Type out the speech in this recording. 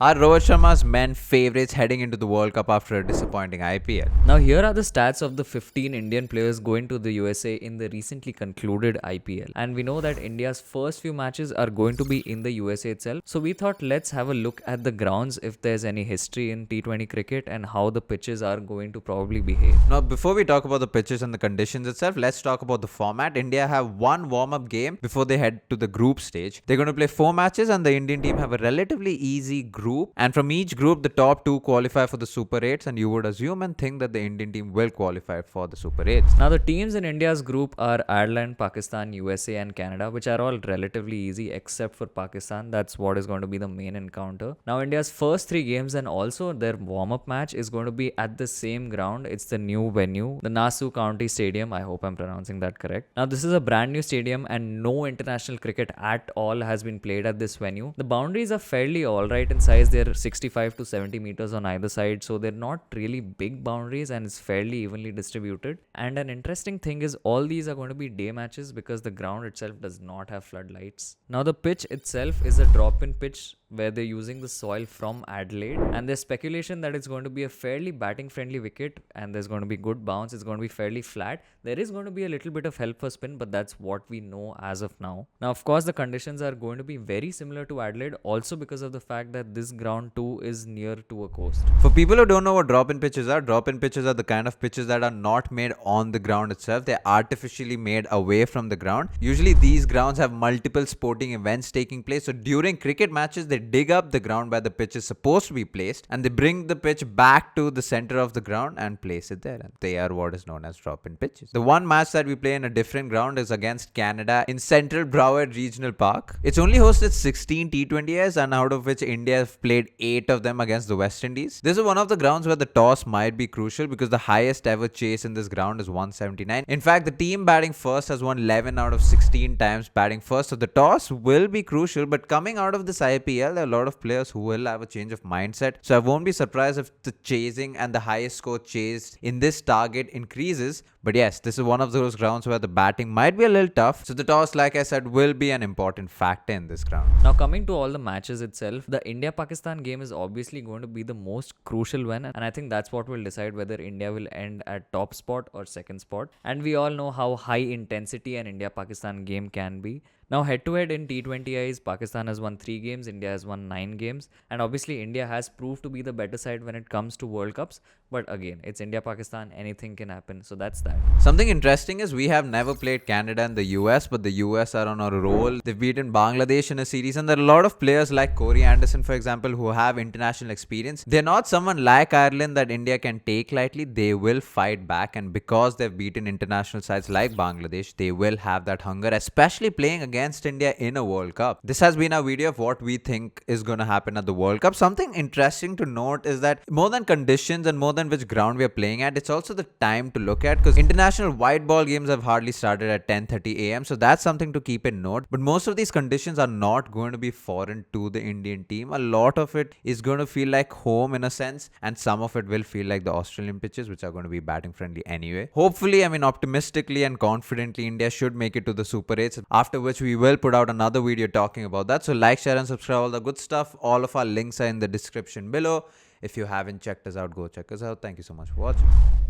Are Rohit Sharma's men favourites heading into the World Cup after a disappointing IPL? Now, here are the stats of the 15 Indian players going to the USA in the recently concluded IPL. And we know that India's first few matches are going to be in the USA itself. So, we thought let's have a look at the grounds if there's any history in T20 cricket and how the pitches are going to probably behave. Now, before we talk about the pitches and the conditions itself, let's talk about the format. India have one warm-up game before they head to the group stage. They're going to play 4 matches and the Indian team have a relatively easy group. And from each group, the top 2 qualify for the Super 8s, and you would assume and think that the Indian team will qualify for the Super 8s. Now, the teams in India's group are Ireland, Pakistan, USA, and Canada, which are all relatively easy except for Pakistan. That's what is going to be the main encounter. Now, India's first 3 games and also their warm-up match is going to be at the same ground. It's the new venue, the Nassau County Stadium. I hope I'm pronouncing that correct. Now, this is a brand new stadium and no international cricket at all has been played at this venue. The boundaries are fairly alright in size. They're 65 to 70 meters on either side, so they're not really big boundaries and it's fairly evenly distributed. And an interesting thing is all these are going to be day matches because the ground itself does not have floodlights. Now, the pitch itself is a drop-in pitch where they're using the soil from Adelaide, and there's speculation that it's going to be a fairly batting friendly wicket and there's going to be good bounce. It's going to be fairly flat. There is going to be a little bit of help for spin, but that's what we know as of now. Now, of course, the conditions are going to be very similar to Adelaide also because of the fact that this ground too is near to a coast. For people who don't know what drop-in pitches are the kind of pitches that are not made on the ground itself. They're artificially made away from the ground. Usually these grounds have multiple sporting events taking place, so during cricket matches they dig up the ground where the pitch is supposed to be placed and they bring the pitch back to the center of the ground and place it there, and they are what is known as drop-in pitches. The one match that we play in a different ground is against Canada in Central Broward Regional Park. It's only hosted 16 T20s, and out of which India have played 8 of them against the West Indies. This is one of the grounds where the toss might be crucial because the highest ever chase in this ground is 179. In fact, the team batting first has won 11 out of 16 times batting first, so the toss will be crucial. But coming out of this IPL, there are a lot of players who will have a change of mindset, so I won't be surprised if the chasing and the highest score chased in this target increases. But yes, this is one of those grounds where the batting might be a little tough, so the toss, like I said, will be an important factor in this ground. Now, coming to all the matches itself, the India-Pakistan game is obviously going to be the most crucial one, and I think that's what will decide whether India will end at top spot or second spot. And we all know how high intensity an India-Pakistan game can be. Now, head-to-head in T20Is, Pakistan has won 3 games, India has won 9 games. And obviously, India has proved to be the better side when it comes to World Cups. But again, it's India-Pakistan, anything can happen. So that's that. Something interesting is we have never played Canada and the US, but the US are on a roll. They've beaten Bangladesh in a series, and there are a lot of players like Corey Anderson, for example, who have international experience. They're not someone like Ireland that India can take lightly. They will fight back, and because they've beaten international sides like Bangladesh, they will have that hunger, especially playing against India in a World Cup. This has been a video of what we think is going to happen at the World Cup. Something interesting to note is that more than conditions and more than which ground we are playing at, it's also the time to look at, because international white ball games have hardly started at 10:30 a.m. So that's something to keep in note. But most of these conditions are not going to be foreign to the Indian team. A lot of it is going to feel like home in a sense, and some of it will feel like the Australian pitches, which are going to be batting friendly anyway. Hopefully, optimistically and confidently, India should make it to the Super 8s, after which we will put out another video talking about that. So like, share and subscribe, all the good stuff. All of our links are in the description below. If you haven't checked us out, go check us out. Thank you so much for watching.